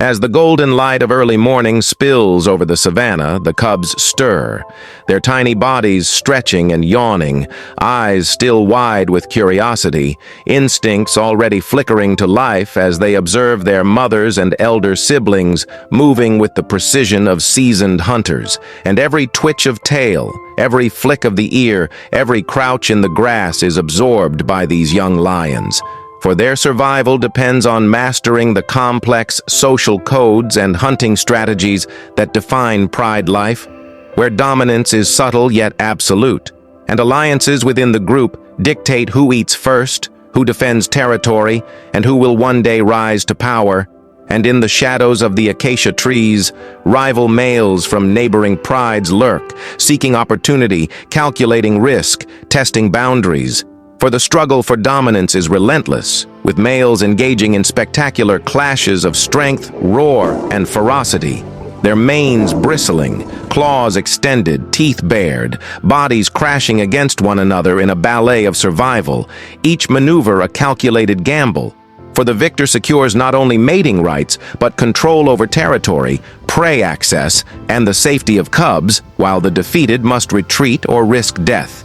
As the golden light of early morning spills over the savanna, the cubs stir, their tiny bodies stretching and yawning, eyes still wide with curiosity, instincts already flickering to life as they observe their mothers and elder siblings moving with the precision of seasoned hunters, and every twitch of tail, every flick of the ear, every crouch in the grass is absorbed by these young lions. For their survival depends on mastering the complex social codes and hunting strategies that define pride life, where dominance is subtle yet absolute, and alliances within the group dictate who eats first, who defends territory, and who will one day rise to power. And in the shadows of the acacia trees, rival males from neighboring prides lurk, seeking opportunity, calculating risk, testing boundaries. For the struggle for dominance is relentless, with males engaging in spectacular clashes of strength, roar, and ferocity. Their manes bristling, claws extended, teeth bared, bodies crashing against one another in a ballet of survival, each maneuver a calculated gamble. For the victor secures not only mating rights, but control over territory, prey access, and the safety of cubs, while the defeated must retreat or risk death.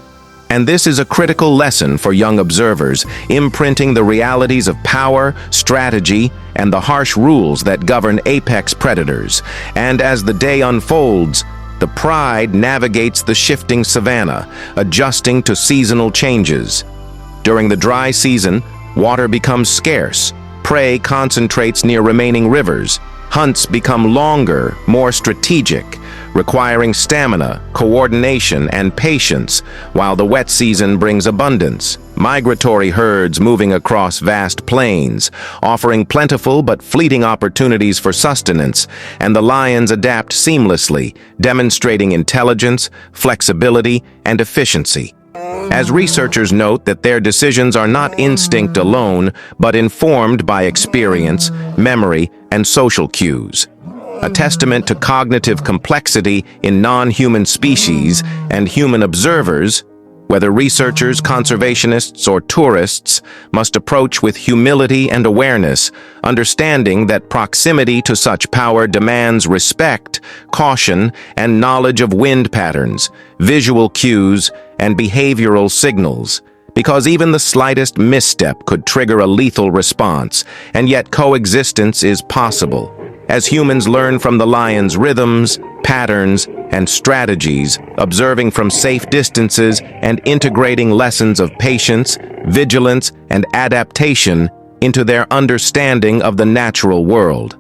And this is a critical lesson for young observers, imprinting the realities of power, strategy, and the harsh rules that govern apex predators. And as the day unfolds, the pride navigates the shifting savanna, adjusting to seasonal changes. During the dry season, water becomes scarce, prey concentrates near remaining rivers, hunts become longer, more strategic, requiring stamina, coordination, and patience, while the wet season brings abundance. Migratory herds moving across vast plains, offering plentiful but fleeting opportunities for sustenance, and the lions adapt seamlessly, demonstrating intelligence, flexibility, and efficiency. As researchers note that their decisions are not instinct alone, but informed by experience, memory, and social cues. A testament to cognitive complexity in non-human species and human observers, whether researchers, conservationists, or tourists, must approach with humility and awareness, understanding that proximity to such power demands respect, caution, and knowledge of wind patterns, visual cues, and behavioral signals. Because even the slightest misstep could trigger a lethal response, and yet coexistence is possible. As humans learn from the lion's rhythms, patterns, and strategies, observing from safe distances and integrating lessons of patience, vigilance, and adaptation into their understanding of the natural world.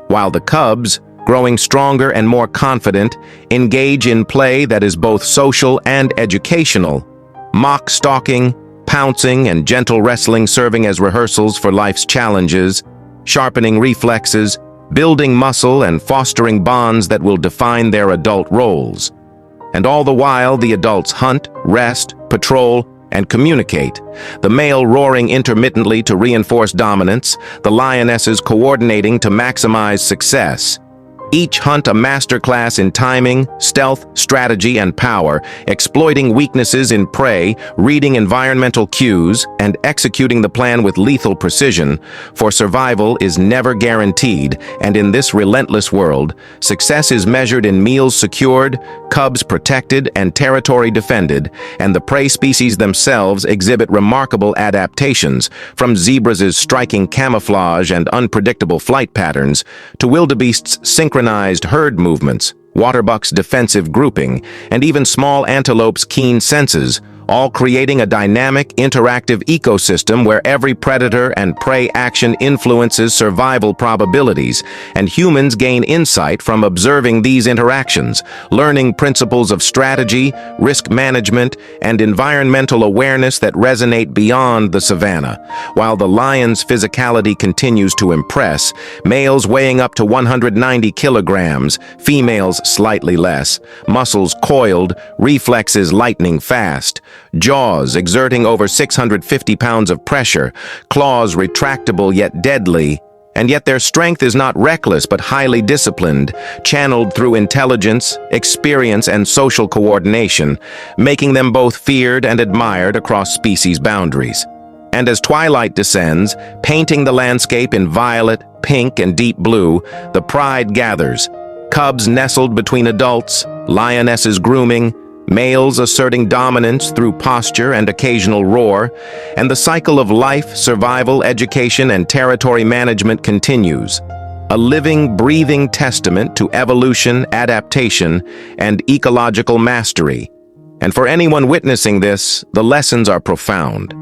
While the cubs, growing stronger and more confident, engage in play that is both social and educational, mock stalking, pouncing, and gentle wrestling serving as rehearsals for life's challenges, sharpening reflexes, building muscle, and fostering bonds that will define their adult roles. And all the while, the adults hunt, rest, patrol, and communicate, the male roaring intermittently to reinforce dominance, the lionesses coordinating to maximize success. Each hunt a masterclass in timing, stealth, strategy, and power, exploiting weaknesses in prey, reading environmental cues, and executing the plan with lethal precision, for survival is never guaranteed, and in this relentless world, success is measured in meals secured, cubs protected, and territory defended, and the prey species themselves exhibit remarkable adaptations, from zebras' striking camouflage and unpredictable flight patterns, to wildebeest's synchronized herd movements, waterbuck's defensive grouping, and even small antelope's keen senses, all creating a dynamic, interactive ecosystem where every predator and prey action influences survival probabilities, and humans gain insight from observing these interactions, learning principles of strategy, risk management, and environmental awareness that resonate beyond the savanna. While the lion's physicality continues to impress, males weighing up to 190 kilograms, females slightly less, muscles coiled, reflexes lightning fast, jaws exerting over 650 pounds of pressure, claws retractable yet deadly, and yet their strength is not reckless but highly disciplined, channeled through intelligence, experience, and social coordination, making them both feared and admired across species boundaries. And as twilight descends, painting the landscape in violet, pink, and deep blue, the pride gathers. Cubs nestled between adults, lionesses grooming, males asserting dominance through posture and occasional roar, and the cycle of life, survival, education, and territory management continues. A living, breathing testament to evolution, adaptation, and ecological mastery. And for anyone witnessing this, the lessons are profound.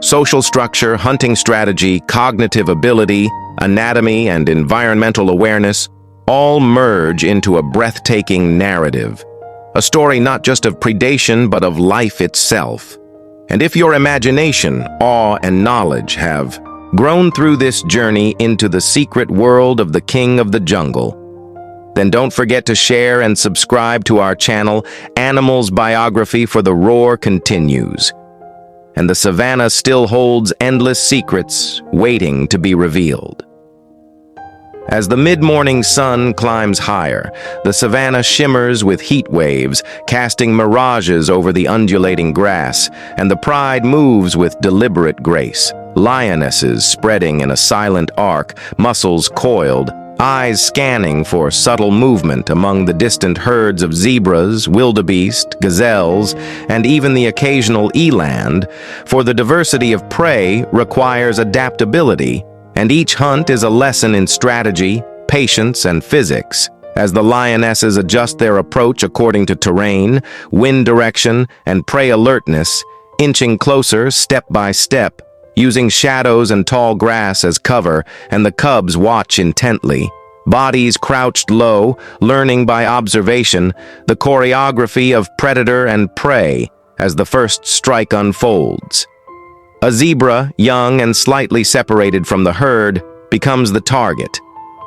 Social structure, hunting strategy, cognitive ability, anatomy, and environmental awareness all merge into a breathtaking narrative. A story not just of predation, but of life itself. And if your imagination, awe, and knowledge have grown through this journey into the secret world of the King of the Jungle, then don't forget to share and subscribe to our channel. Animals Biography, for the roar continues. And the savannah still holds endless secrets waiting to be revealed. As the mid-morning sun climbs higher, the savannah shimmers with heat waves, casting mirages over the undulating grass, and the pride moves with deliberate grace. Lionesses spreading in a silent arc, muscles coiled, eyes scanning for subtle movement among the distant herds of zebras, wildebeest, gazelles, and even the occasional eland, for the diversity of prey requires adaptability, and each hunt is a lesson in strategy, patience, and physics, as the lionesses adjust their approach according to terrain, wind direction, and prey alertness, inching closer step by step, using shadows and tall grass as cover, and the cubs watch intently. Bodies crouched low, learning by observation the choreography of predator and prey as the first strike unfolds. A zebra, young and slightly separated from the herd, becomes the target.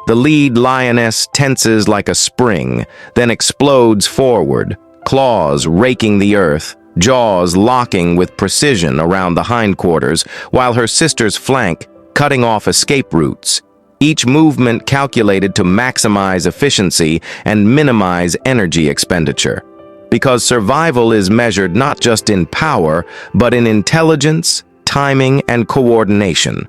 The lead lioness tenses like a spring, then explodes forward, claws raking the earth, jaws locking with precision around the hindquarters, while her sisters flank, cutting off escape routes. Each movement calculated to maximize efficiency and minimize energy expenditure. Because survival is measured not just in power, but in intelligence, timing, and coordination.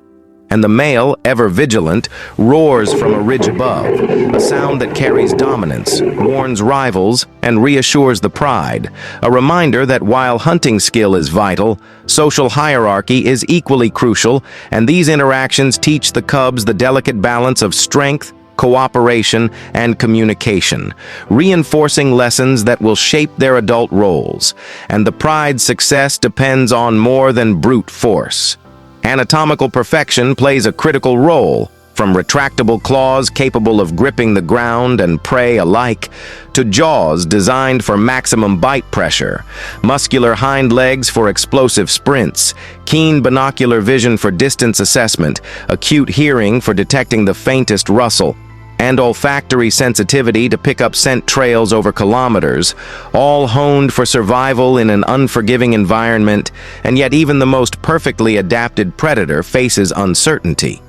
And the male, ever vigilant, roars from a ridge above, a sound that carries dominance, warns rivals, and reassures the pride, a reminder that while hunting skill is vital, social hierarchy is equally crucial, and these interactions teach the cubs the delicate balance of strength, cooperation, and communication, reinforcing lessons that will shape their adult roles. And the pride's success depends on more than brute force. Anatomical perfection plays a critical role, from retractable claws capable of gripping the ground and prey alike, to jaws designed for maximum bite pressure, muscular hind legs for explosive sprints, keen binocular vision for distance assessment, acute hearing for detecting the faintest rustle, and olfactory sensitivity to pick up scent trails over kilometers, all honed for survival in an unforgiving environment, and yet even the most perfectly adapted predator faces uncertainty.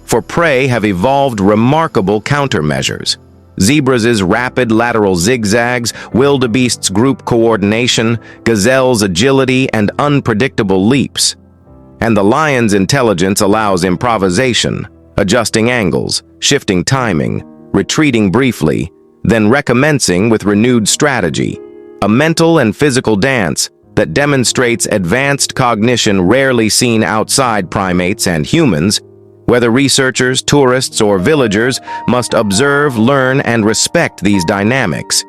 For prey have evolved remarkable countermeasures. Zebras' rapid lateral zigzags, wildebeest's group coordination, gazelles' agility, and unpredictable leaps. And the lion's intelligence allows improvisation, adjusting angles, shifting timing, retreating briefly, then recommencing with renewed strategy, a mental and physical dance that demonstrates advanced cognition rarely seen outside primates and humans. Whether researchers, tourists, or villagers must observe, learn, and respect these dynamics,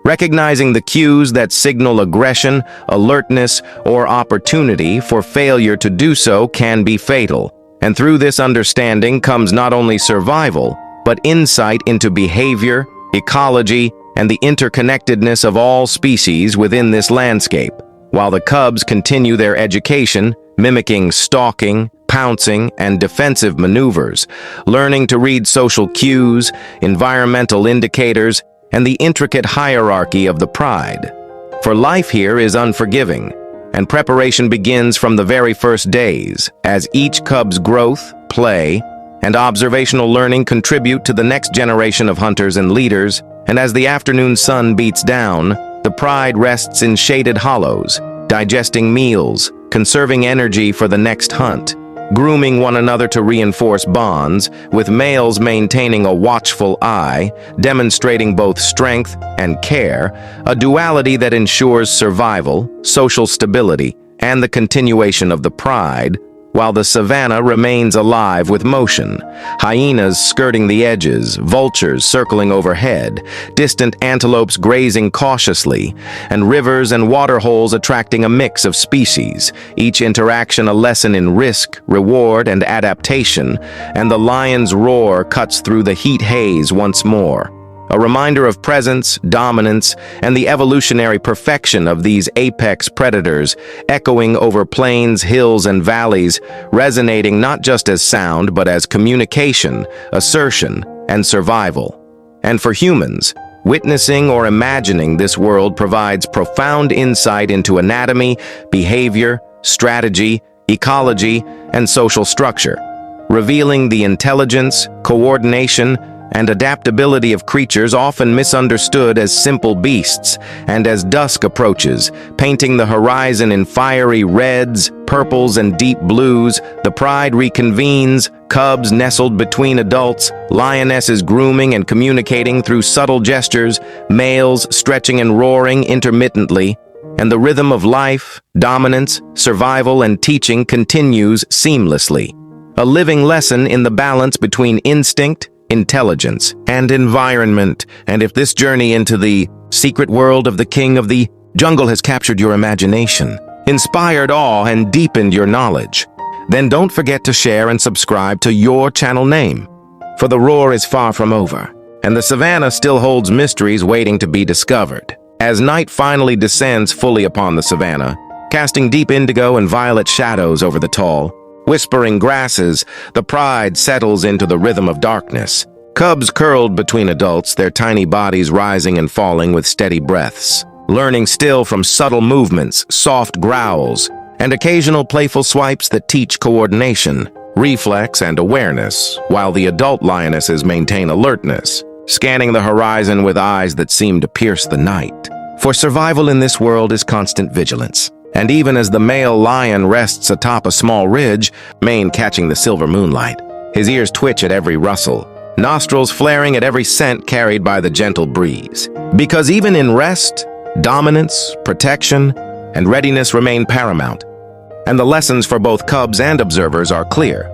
recognizing the cues that signal aggression, alertness, or opportunity. For failure to do so can be fatal. And through this understanding comes not only survival, but insight into behavior, ecology, and the interconnectedness of all species within this landscape, while the cubs continue their education, mimicking stalking, pouncing, and defensive maneuvers, learning to read social cues, environmental indicators, and the intricate hierarchy of the pride. For life here is unforgiving, and preparation begins from the very first days, as each cub's growth, play, and observational learning contribute to the next generation of hunters and leaders. And as the afternoon sun beats down, the pride rests in shaded hollows, digesting meals, conserving energy for the next hunt, grooming one another to reinforce bonds, with males maintaining a watchful eye, demonstrating both strength and care, a duality that ensures survival, social stability, and the continuation of the pride, while the savanna remains alive with motion, hyenas skirting the edges, vultures circling overhead, distant antelopes grazing cautiously, and rivers and waterholes attracting a mix of species, each interaction a lesson in risk, reward, and adaptation, and the lion's roar cuts through the heat haze once more. A reminder of presence, dominance, and the evolutionary perfection of these apex predators, echoing over plains, hills, and valleys, resonating not just as sound but as communication, assertion, and survival. And for humans, witnessing or imagining this world provides profound insight into anatomy, behavior, strategy, ecology, and social structure, revealing the intelligence, coordination, and adaptability of creatures often misunderstood as simple beasts, and as dusk approaches, painting the horizon in fiery reds, purples, and deep blues, the pride reconvenes, cubs nestled between adults, lionesses grooming and communicating through subtle gestures, males stretching and roaring intermittently, and the rhythm of life, dominance, survival, and teaching continues seamlessly. A living lesson in the balance between instinct, intelligence, and environment. And if this journey into the secret world of the king of the jungle has captured your imagination, inspired awe, and deepened your knowledge, then don't forget to share and subscribe to your channel name. For the roar is far from over, and the savanna still holds mysteries waiting to be discovered. As night finally descends fully upon the savanna, casting deep indigo and violet shadows over the tall, whispering grasses, the pride settles into the rhythm of darkness. Cubs curled between adults, their tiny bodies rising and falling with steady breaths, learning still from subtle movements, soft growls, and occasional playful swipes that teach coordination, reflex, and awareness, while the adult lionesses maintain alertness, scanning the horizon with eyes that seem to pierce the night. For survival in this world is constant vigilance. And even as the male lion rests atop a small ridge, mane catching the silver moonlight, his ears twitch at every rustle, nostrils flaring at every scent carried by the gentle breeze. Because even in rest, dominance, protection, and readiness remain paramount. And the lessons for both cubs and observers are clear.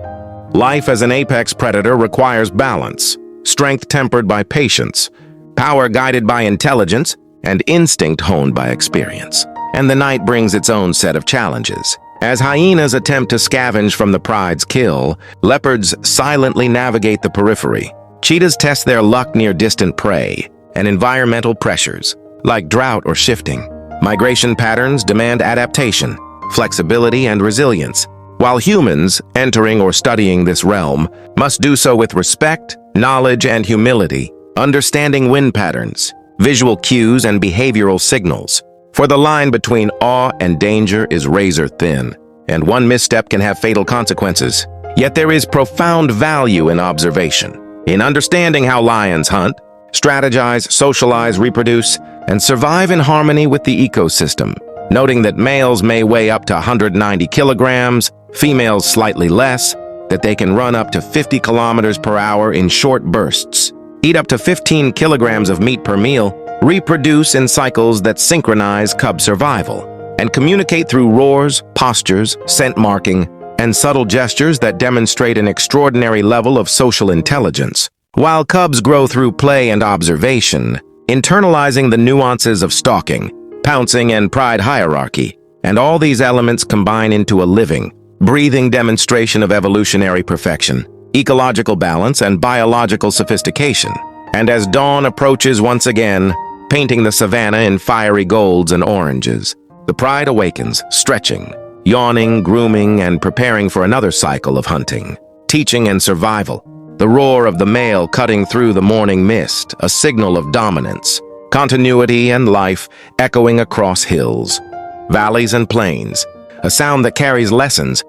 Life as an apex predator requires balance, strength tempered by patience, power guided by intelligence, and instinct honed by experience. And the night brings its own set of challenges. As hyenas attempt to scavenge from the pride's kill, leopards silently navigate the periphery. Cheetahs test their luck near distant prey, and environmental pressures, like drought or shifting, migration patterns demand adaptation, flexibility, and resilience, while humans, entering or studying this realm, must do so with respect, knowledge, and humility, understanding wind patterns, visual cues, and behavioral signals. For the line between awe and danger is razor thin, and one misstep can have fatal consequences. Yet there is profound value in observation, in understanding how lions hunt, strategize, socialize, reproduce, and survive in harmony with the ecosystem, noting that males may weigh up to 190 kilograms, females slightly less, that they can run up to 50 kilometers per hour in short bursts, eat up to 15 kilograms of meat per meal, reproduce in cycles that synchronize cub survival, and communicate through roars, postures, scent marking, and subtle gestures that demonstrate an extraordinary level of social intelligence. While cubs grow through play and observation, internalizing the nuances of stalking, pouncing, and pride hierarchy, and all these elements combine into a living, breathing demonstration of evolutionary perfection, ecological balance, and biological sophistication. And as dawn approaches once again, painting the savanna in fiery golds and oranges, the pride awakens, stretching, yawning, grooming, and preparing for another cycle of hunting, teaching, and survival. The roar of the male cutting through the morning mist, a signal of dominance, continuity, and life echoing across hills, valleys, and plains, a sound that carries lessons,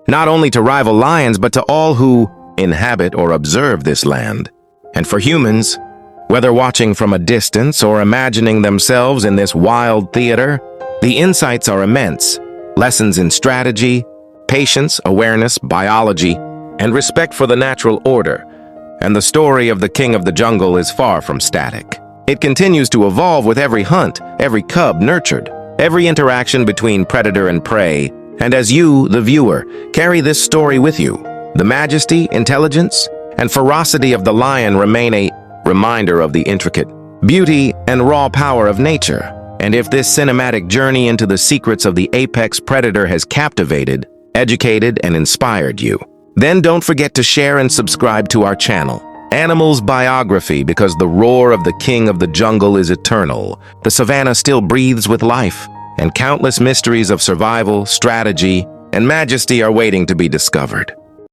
not only to rival lions but to all who inhabit or observe this land. And for humans, whether watching from a distance or imagining themselves in this wild theater, The insights are immense. Lessons in strategy, patience, awareness, biology, and respect for the natural order. And the story of the king of the jungle is far from static. It continues to evolve with every hunt, every cub nurtured, every interaction between predator and prey. And as you, the viewer, carry this story with you, the majesty, intelligence, and ferocity of the lion remain a reminder of the intricate beauty and raw power of nature. And if this cinematic journey into the secrets of the apex predator has captivated, educated, and inspired you, then don't forget to share and subscribe to our channel, Animals Biography, because the roar of the king of the jungle is eternal. The savannah still breathes with life, and countless mysteries of survival, strategy, and majesty are waiting to be discovered.